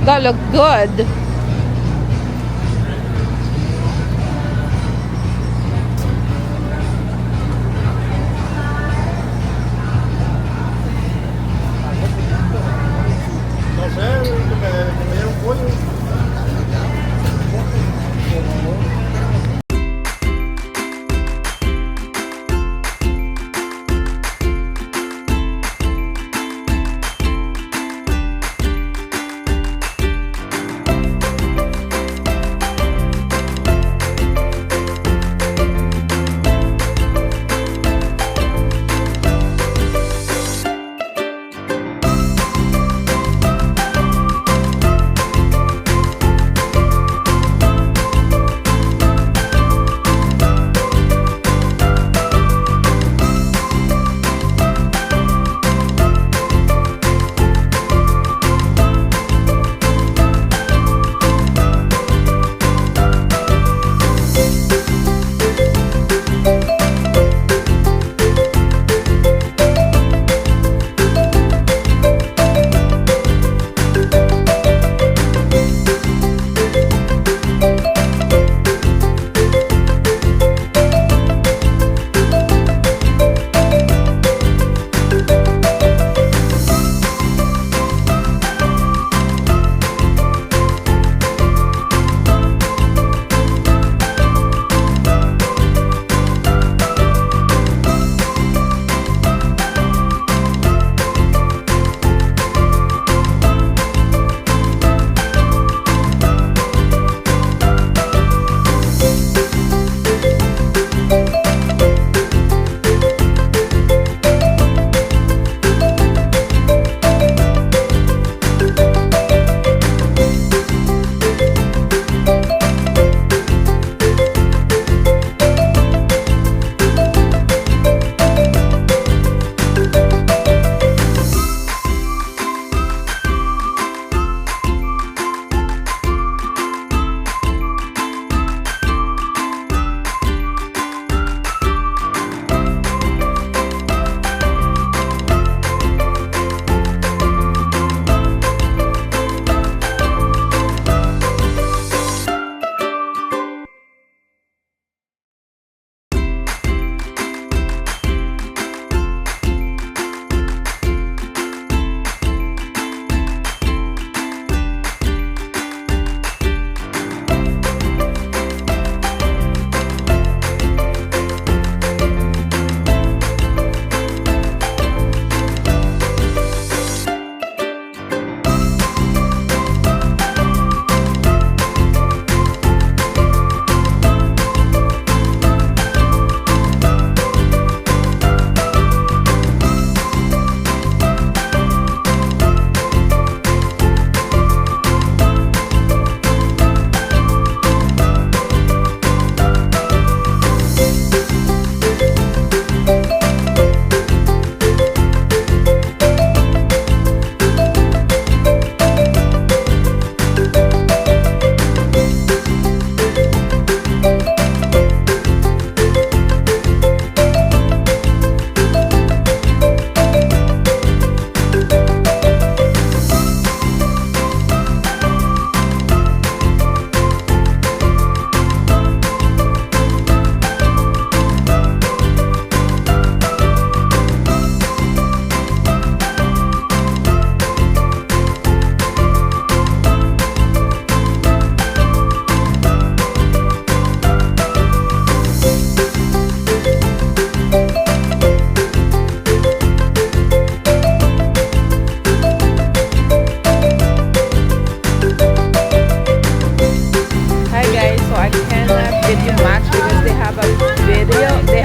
That look good. No sé, que me dieron pollo.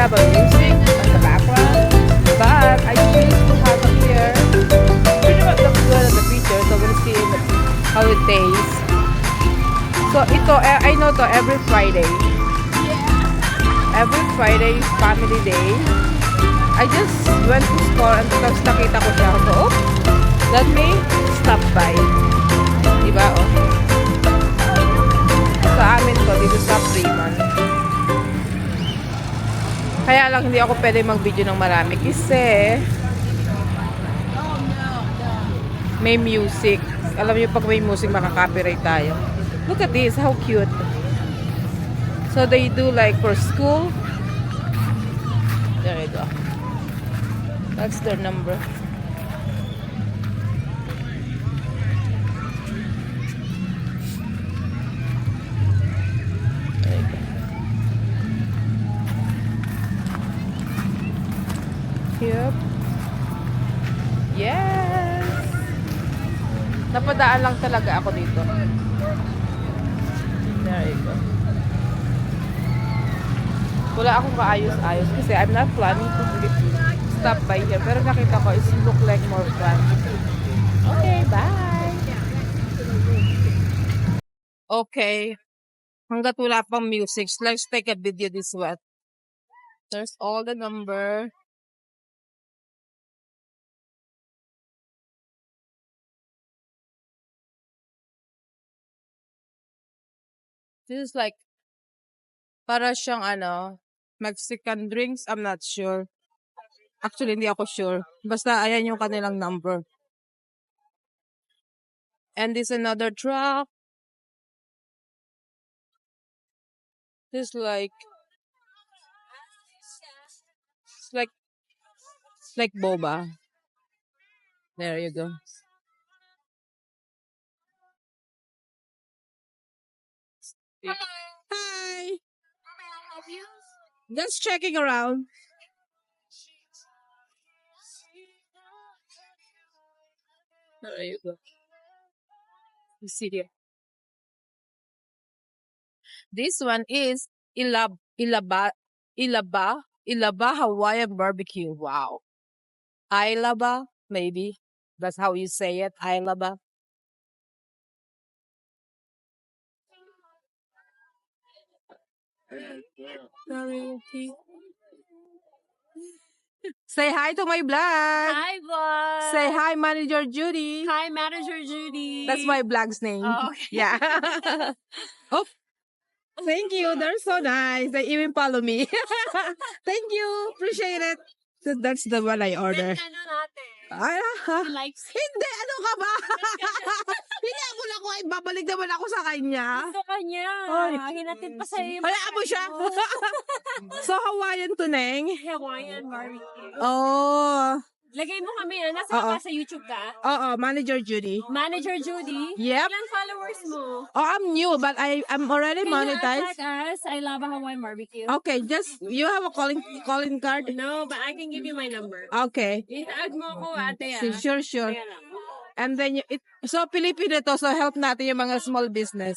have a music on the background, but I choose to have it here. Pretty much looks good on the picture, so we'll see how it tastes. So ito, I know to every Friday. Every Friday is family day. I just went to store and tapos nakita ko siya. So, oh, let me stop by. Diba, oh. Sa amin to, dito sa Freeman. Kaya lang hindi ako pwede mag-video ng marami kasi may music. Alam niyo pag may music makaka-copyright tayo. Look at this, how cute. So they do like for school. There you go. That's their number. There you go. Yep. Yes! Napadaan lang talaga ako dito. There you go. Wala akong kaayos-ayos kasi I'm not planning to stop by here. Pero nakita ko, it look like more fun. Okay, bye! Okay. Hanggat wala pang music, let's take a video this one. There's all the number. This is like, para siyang Mexican drinks. I'm not sure. Actually, hindi ako sure. Basta, ayan yung kanilang number. And this another truck. This like, it's like boba. There you go. Hi. Just checking around. There you go. You see here. This one is Ilaba Hawaiian barbecue. Wow. Ilaba, maybe. That's how you say it. Ilaba. Say hi to my vlog. Hi, vlog. Say hi, Manager Judy. Hi, Manager Judy. That's my vlog's name. Oh, okay. Yeah. Oh, thank you. They're so nice. They even follow me. Thank you. Appreciate it. So that's the one I order. Ano natin? Ay, He likes hindi, ano ka ba? Hindi ako lang ko. Babalik naman ako sa kanya. Gusto kanya. Ay. Hinatid pa sa'yo yung Hayaan mo siya. So, Hawaiian to, Neng? Hawaiian barbecue. Oh. Lagay mo kami, nasa Oo. ka sa YouTube ka? Oo, Manager Judy. Manager Judy? Yep. Ilan followers mo? Oh, I'm new, but I'm already Can you monetized. attack us? I love a Hawaiian barbecue. Okay, just, you have a calling card? No, but I can give you my number. Okay. I-tag mo ako, ate, Sure, sure. Kaya lang. And then, so, Pilipino to, so help natin yung mga small business.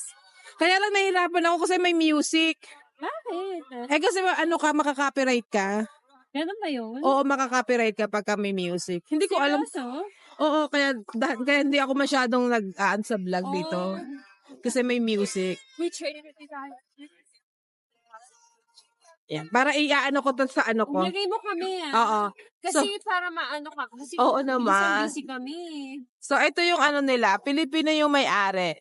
Kaya lang nahihirapan ako kasi may music. Bakit? Eh, kasi makaka-copyright ka. Ganun ba yun? Oo, makaka-copyright ka pagka may music. Hindi ko alam. Seryoso? Oo, kaya hindi ako masyadong nag-aan sa vlog dito. Kasi may music. We traded with tayo. Yan. Para iaano ko to sa ano ko. Lagay mo kami Oo. Kasi para maano ka. Kasi Oo naman. busy kami. So, ito yung ano nila. Pilipino yung may-ari.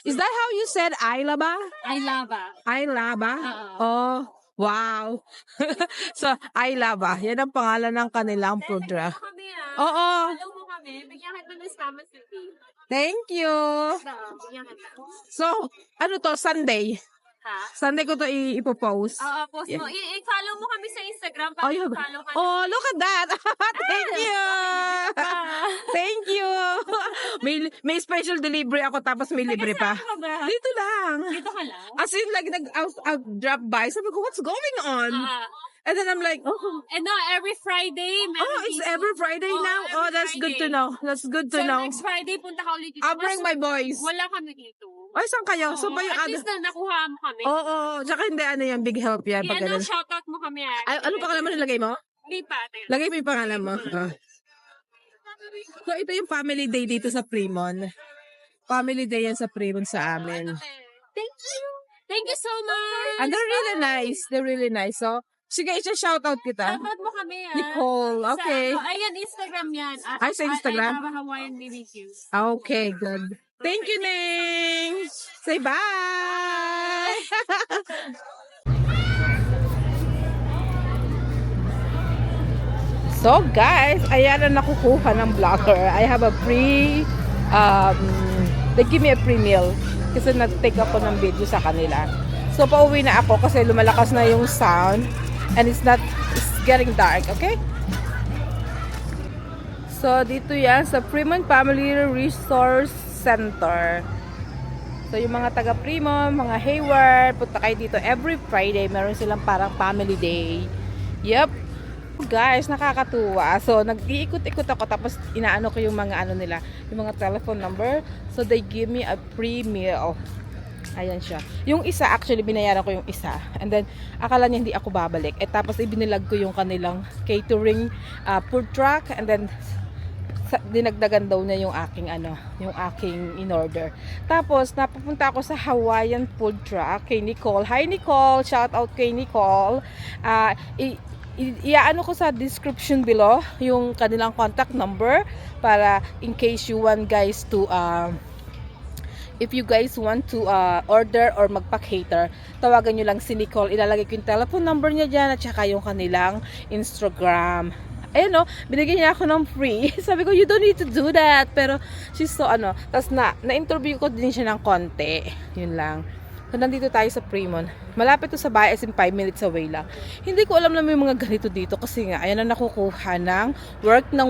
Is that how you said Ilaba? I lava. Ilaba? Oo. Oh, wow. So, Ilaba. Yan ang pangalan ng kanilang program. Kami Oo. Alam mo kami. Bigyan kita ng Sama City. Thank you. Bigyan kita. So, ano to? Sunday. Ha? Sunday ko to ipopost. Oo, post mo. I-follow mo kami sa Instagram para Oh, follow ka oh, look at that. Thank you. Thank you. May special delivery ako tapos may libre pa. Saan ka ba? Dito lang. Dito ka lang? As in, like, I'll drop by. Sabi ko, what's going on? And then I'm like, oh, And no, every Friday. meron it's dito. every Friday Oo, now? every Oh, that's good to Friday. know. That's good to So, know. next Friday, punta ka ulit dito. I'll bring my boys. Wala kami dito. Ay, saan kayo? So, ba yung At other? least na nakuha mo kami. Oo. Tsaka hindi, ano yan, big help yan. Pag ganun. Shoutout mo kami. Ay, ano pangalan mo nilagay mo? Hindi pa. Teka. Lagay mo yung pangalan mo. Ah. So, ito yung family day dito sa Fremont. Family day yan sa Fremont sa amin. Thank you. Thank you so much. And they're really nice. They're really nice. So, sige, shoutout kita. Shoutout mo kami. Nicole, okay. Sa, ayan, Instagram yan. Ay, sa Instagram? I love Hawaiian BBQ. Okay, good. Thank you, Ning. Say bye. So guys, ayan na nakukuha ng vlogger. I have a free, they give me a free meal kasi nag-take ako ng video sa kanila. So pauwi na ako kasi lumalakas na yung sound and it's getting dark, okay? So dito yan sa Fremont Family Resource Center. So yung mga taga Fremont, mga Hayward, punta kayo dito every Friday. Meron silang parang family day. Yep. Guys, nakakatuwa. So, nag-iikot-ikot ako tapos inaano ko yung mga ano nila, yung mga telephone number. So, they give me a free meal. Ayan siya. Yung isa, actually, binayaran ko yung isa. And then, akala niya hindi ako babalik. Tapos, ibinilag ko yung kanilang catering food truck. And then, dinagdagan daw niya yung aking yung aking in-order. Tapos, napupunta ako sa Hawaiian food truck kay Nicole. Hi, Nicole! Shout out kay Nicole. Iaano ko sa description below yung kanilang contact number para in case you want guys to if you guys want to order or magpa-cater, tawagan nyo lang si Nicole. Ilalagay ko yung telephone number niya dyan at saka yung kanilang Instagram. Ayun no, binigyan niya ako ng free. Sabi ko, you don't need to do that. Pero she's so tapos na-interview ko din siya ng konti. Yun lang. So, nandito tayo sa Fremont. Malapit to sa bahay, as in 5 minutes away lang. Hindi ko alam na may mga ganito dito kasi nga, ayan na nakukuha ng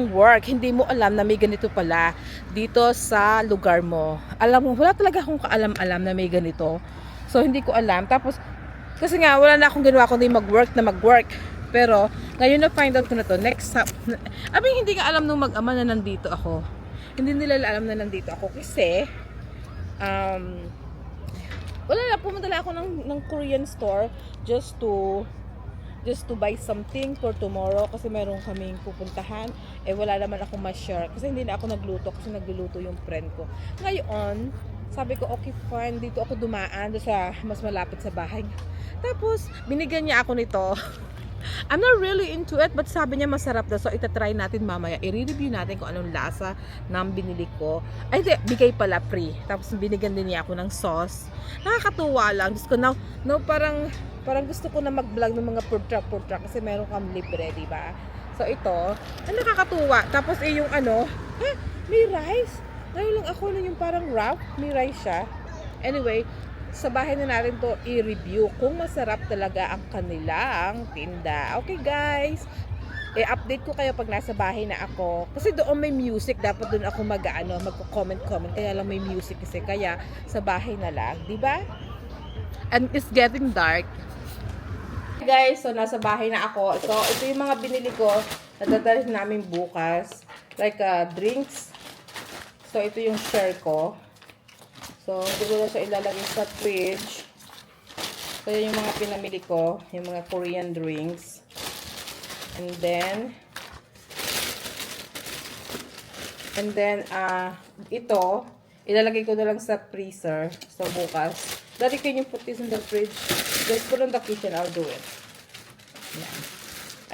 work. Hindi mo alam na may ganito pala dito sa lugar mo. Alam mo, wala talaga akong kaalam-alam na may ganito. So, hindi ko alam. Tapos, kasi nga, wala na akong ginawa kundi mag-work. Pero, ngayon na-find out ko na to. Hindi nga alam nung mag-ama na nandito ako. Hindi nila alam na nandito ako kasi, wala na, pumunta lang ako ng Korean store just to buy something for tomorrow kasi meron kaming pupuntahan. Wala naman ako ma-share kasi hindi na ako nagluto kasi nagluluto yung friend ko. Ngayon, sabi ko, okay fine, dito ako dumaan sa mas malapit sa bahay. Tapos, binigyan niya ako nito. I'm not really into it, but sabi niya masarap daw. So, itatry natin mamaya. I-review natin kung anong lasa ng binili ko. Ay, hindi. Bigay pala free. Tapos, binigyan din niya ako ng sauce. Nakakatuwa lang. Just ko, now parang gusto ko na mag-vlog ng mga food truck kasi meron kang libre, diba? So, ito. Nakakatuwa. Tapos, yung may rice. Ngayon lang ako na yung parang wrap. May rice siya. Anyway, sa bahay na natin to i-review kung masarap talaga ang kanilang tinda. Okay guys, update ko kayo pag nasa bahay na ako. Kasi doon may music, dapat doon ako magko-comment. Kaya lang may music kasi, kaya sa bahay na lang, di ba? And it's getting dark. Guys, so nasa bahay na ako. So ito yung mga binili ko na dadalhin namin bukas. Like drinks. So ito yung share ko. So, hindi ko na siya ilalagay sa fridge. So, yan yung mga pinamili ko. Yung mga Korean drinks. And then, ito, ilalagay ko na lang sa freezer. So, bukas. Daddy, can you put this in the fridge? Just put on the kitchen, I'll do it. Yan.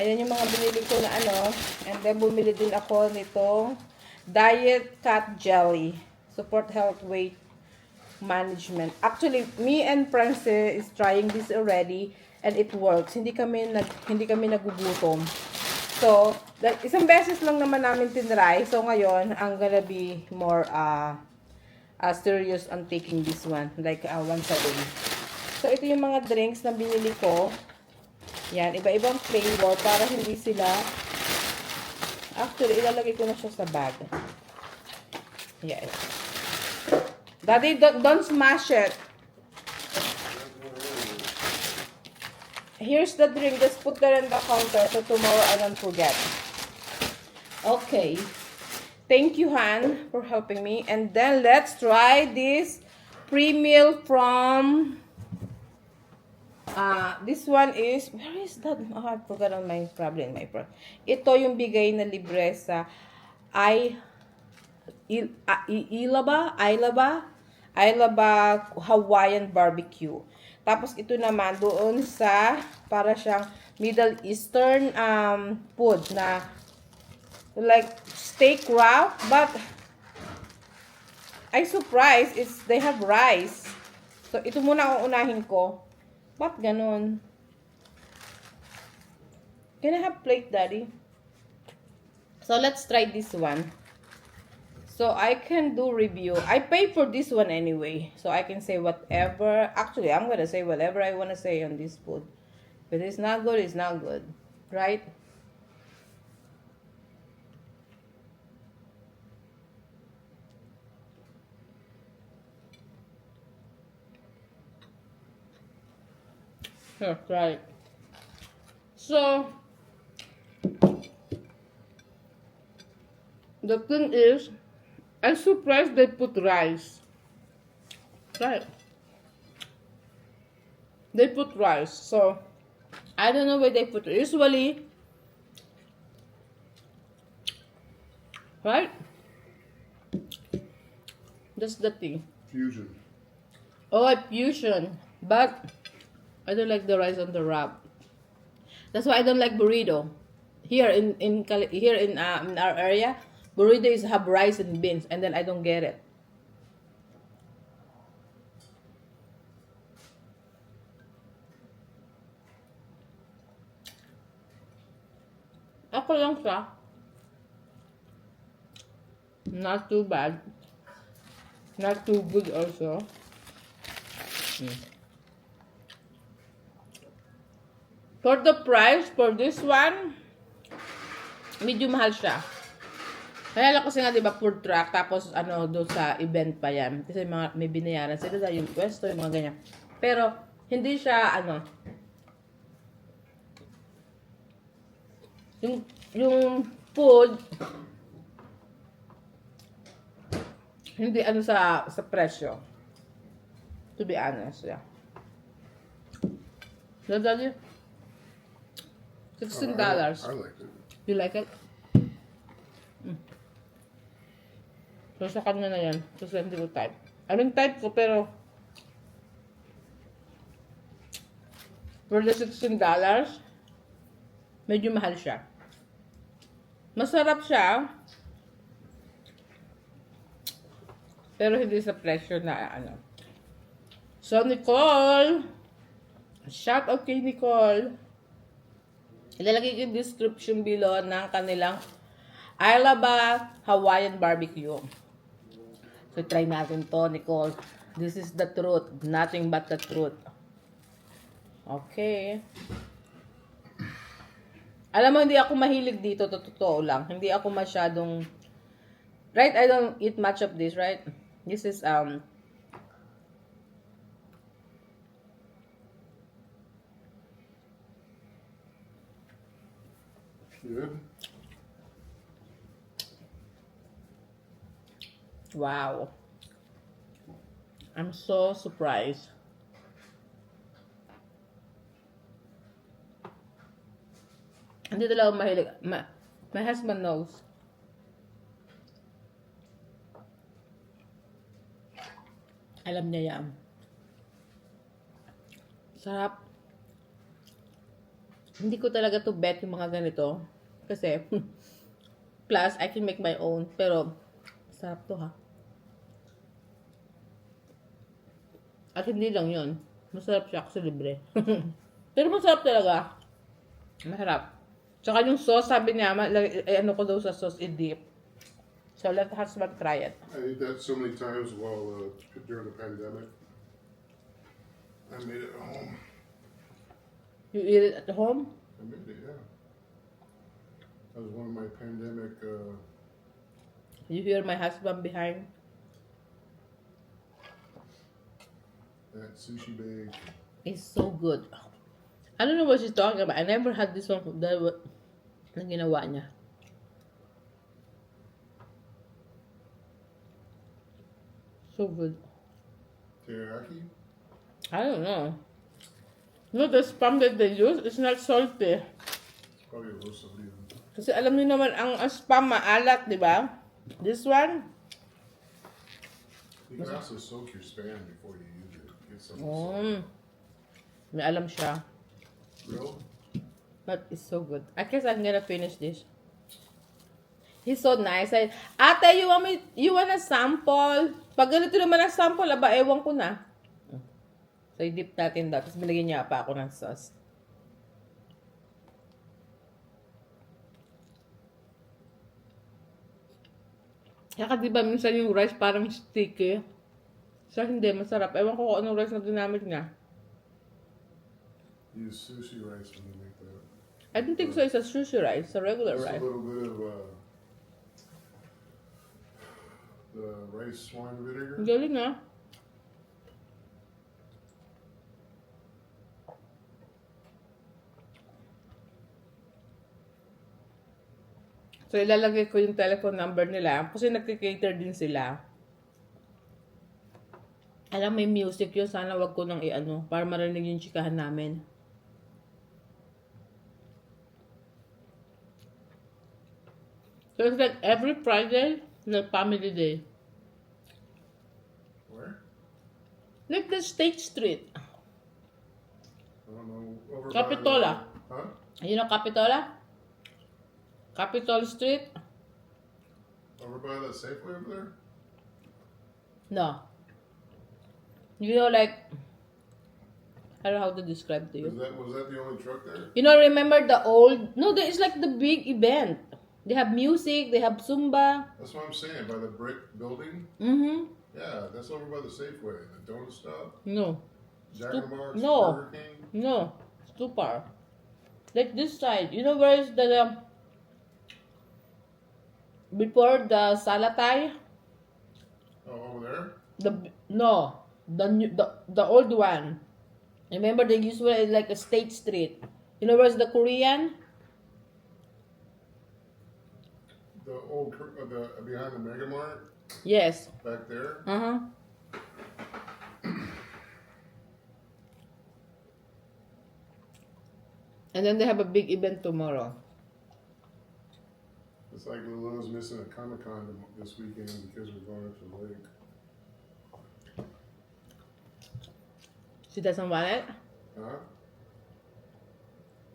Ayan yung mga binili ko na And then, bumili din ako nitong Diet Cat Jelly. Support health weight management. Actually, me and Francis is trying this already and it works. Hindi kami nagugutom. So, isang beses lang naman namin tinry. So, ngayon, I'm gonna be more serious on taking this one. Like, once a day. So, ito yung mga drinks na binili ko. Yan, iba-ibang flavor para hindi sila... Actually, ilalagay ko na siya sa bag. Yes. Daddy, don't smash it. Here's the drink. Just put that on the counter so tomorrow I don't forget. Okay. Thank you, Han, for helping me. And then let's try this pre-meal from... this one is... Where is that? Oh, I forgot on my problem. Ito yung bigay na libre sa Ilaba Hawaiian barbecue. Tapos ito naman doon sa para siyang Middle Eastern food na like steak wrap, but I surprised they have rice. So ito muna ang unahin ko. Ba't ganun? Can I have plate, Daddy? So let's try this one. So I can do review. I pay for this one anyway. So I can say whatever. Actually, I'm gonna say whatever I wanna say on this food. If it's not good, it's not good. Right? Here, try it. So the thing is, I'm surprised they put rice. Right. They put rice. So I don't know where they put it. Usually, right? That's the thing. Fusion. Oh, a fusion. But I don't like the rice on the wrap. That's why I don't like burrito. Here in our area, burrito is have rice and beans, and then I don't get it. Ako lang siya. Not too bad. Not too good also. For the price, for this one, medyo mahal siya. Kaya lang kasi nga, di ba, food truck, tapos ano, doon sa event pa yan. Kasi may binayaran sila sa yung pwesto, yung mga ganyan. Pero, hindi siya, ano, yung food, hindi ano sa presyo. To be honest, yeah. So, daddy, $16. I liked it. You like it? So, sa kanya na yan. So, hindi ko type. I mean, type ko, pero for the $16, medyo mahal siya. Masarap siya, pero hindi sa presyo na ano. So, Nicole, shout out kay Nicole. Ilalagay ko yung description below ng kanilang Ilaba Hawaiian Barbecue. So, try natin to, Nicole. This is the truth. Nothing but the truth. Okay. Alam mo, hindi ako mahilig dito. Totoo lang. Hindi ako masyadong... Right? I don't eat much of this, right? This is, Good. wow. I'm so surprised. Hindi talaga ako mahilig. My husband knows. Alam niya yan. Sarap. Hindi ko talaga to bet yung mga ganito. Kasi, plus, I can make my own. Pero, sarap to ha. At hindi lang yun. Masarap siya kasi libre. Pero masarap talaga. Masarap. Tsaka yung sauce, sabi niya, ano ko daw sa sauce, i-dip. So, let the husband try it. I ate that so many times while during the pandemic. I made it at home. You eat it at home? I made it, yeah. That was one of my pandemic. You hear my husband behind? That sushi bag. It's so good. I don't know what she's talking about. I never had this one na ginawa niya. So good. Teriyaki? I don't know. No, the spam that they use is not salty. It's probably a little salty. Kasi alam niyo naman, ang spam maalat, di ba? This one? You can also soak your spam before you use it. Get some May alam siya. real. But it's so good. I guess I'm gonna finish this. He's so nice. Ate, you want a sample? Pag ganito naman ang sample, aba, ewan ko na. So, i-dip natin daw. Tapos, binigyan niya pa ako ng sauce. Saka diba minsan yung rice parang sticky. Sa hindi, masarap. Ewan ko kung anong rice na ginamit niya. Use sushi rice when you make that. I don't think so it's a sushi rice. It's a regular Just a rice. little bit of the rice wine vinegar. Ang galing ah. So, ilalagay ko yung telephone number nila kasi nagkikater din sila. Alam, may music yun. Sana wag ko nang i-ano para marinig yung chikahan namin. So, it's like every Friday, like family day. Where? Like the State Street. I don't know. Over by Capitola. the- Huh? You know Capitola? Capitol Street? Over by the Safeway over there? No. You know, like, I don't know how to describe to you. Was that the only truck there? You know, remember the old, no, it's like the big event. They have music, they have Zumba. That's what I'm saying. By the brick building? Mm-hmm. Yeah, that's over by the Safeway. The donut stop? No, Jack in the Box? no. Burger King? no, it's too far. Like this side, you know where is the before the Salatay? Oh, over there? No, the old one. Remember they usually like a State Street. You know where's the Korean? The old, behind the Mega Mart? Yes. Back there? Uh-huh. And then they have a big event tomorrow. It's like Lulu's missing a Comic Con this weekend because we're going up to the lake. She doesn't want it? Huh?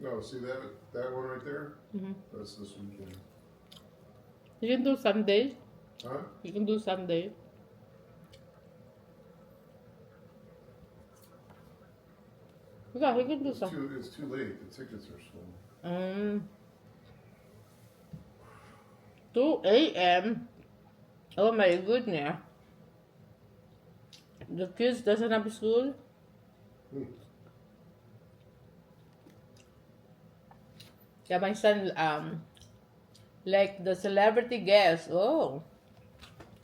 No, see that one right there? Mhm. That's this weekend. You can do Sunday. Huh? You can do Sunday. Yeah, you can do It's Sunday. it's too late. The tickets are sold. 2 a.m. Oh my goodness. The kids doesn't have school. Hmm. Yeah, my son, like the celebrity guest. Oh,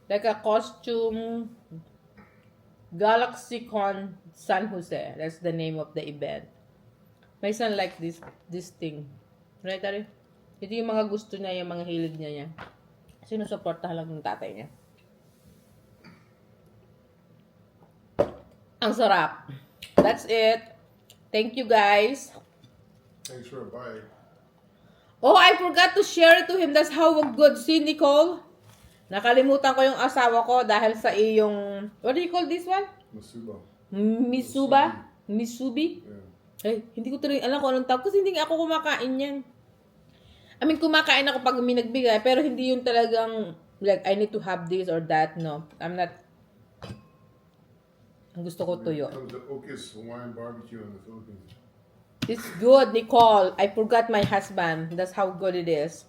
like a costume. GalaxyCon San Jose. That's the name of the event. My son like this thing. Right, Ari? Ito yung mga gusto niya, yung mga hilig niya. Sinusuportahan lang ng tatay niya. Ang sarap. That's it. Thank you, guys. Thanks for a bite. Oh, I forgot to share it to him. That's how good. See, Nicole? Nakalimutan ko yung asawa ko dahil sa iyong... What do you call this one? Masuba. Misuba? Misubi? Yeah. Ay, hindi ko talaga alam kung anong tawag. Kasi hindi nga ako kumakain yan. I mean, kumakain ako pag may nagbigay. Pero hindi yung talagang, like, I need to have this or that. No. I'm not... Ang gusto ko tuyo. Comes to Otis Hawaiian Barbecue in the Philippines. It's good, Nicole. I forgot my husband. That's how good it is.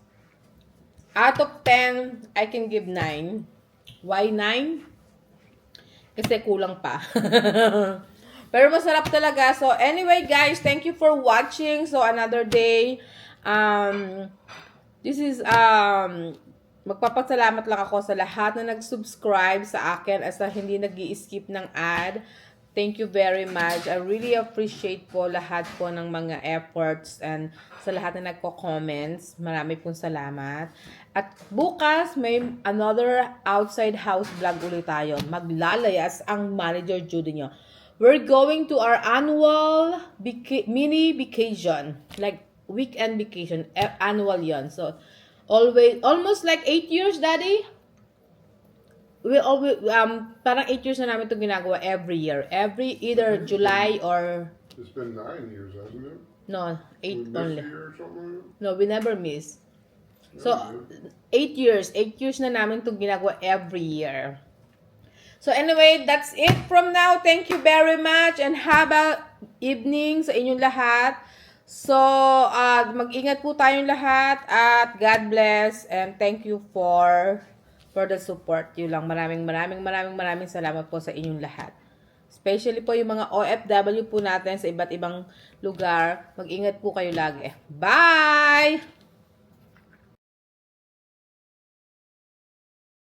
Out of 10, I can give 9. Why 9? Kasi kulang pa. Pero masarap talaga. So, anyway, guys, thank you for watching. So, another day. This is, magpapasalamat lang ako sa lahat na nag-subscribe sa akin at sa hindi nag-i-skip ng ad. Thank you very much. I really appreciate po lahat po ng mga efforts and sa lahat na nagko-comments. Marami pong salamat. At bukas, may another outside house vlog ulit tayo. Maglalayas ang manager Judy nyo. We're going to our annual mini vacation. Like, weekend vacation. Annual yon. So, almost like 8 years, Daddy? We always, parang 8 years na namin ito ginagawa every year. Either July or... It's been 9 years, hasn't it? No, 8 We missed only. a year or something like that? No, we never miss. So, Yeah, 8 years. 8 years na namin itong ginagawa every year. So, anyway, that's it from now. Thank you very much and have a evening sa inyong lahat. So, mag-ingat po tayong lahat at God bless and thank you for for the support. Yun lang. Maraming salamat po sa inyong lahat. Especially po yung mga OFW po natin sa iba't ibang lugar. Mag-ingat po kayo lagi. Bye!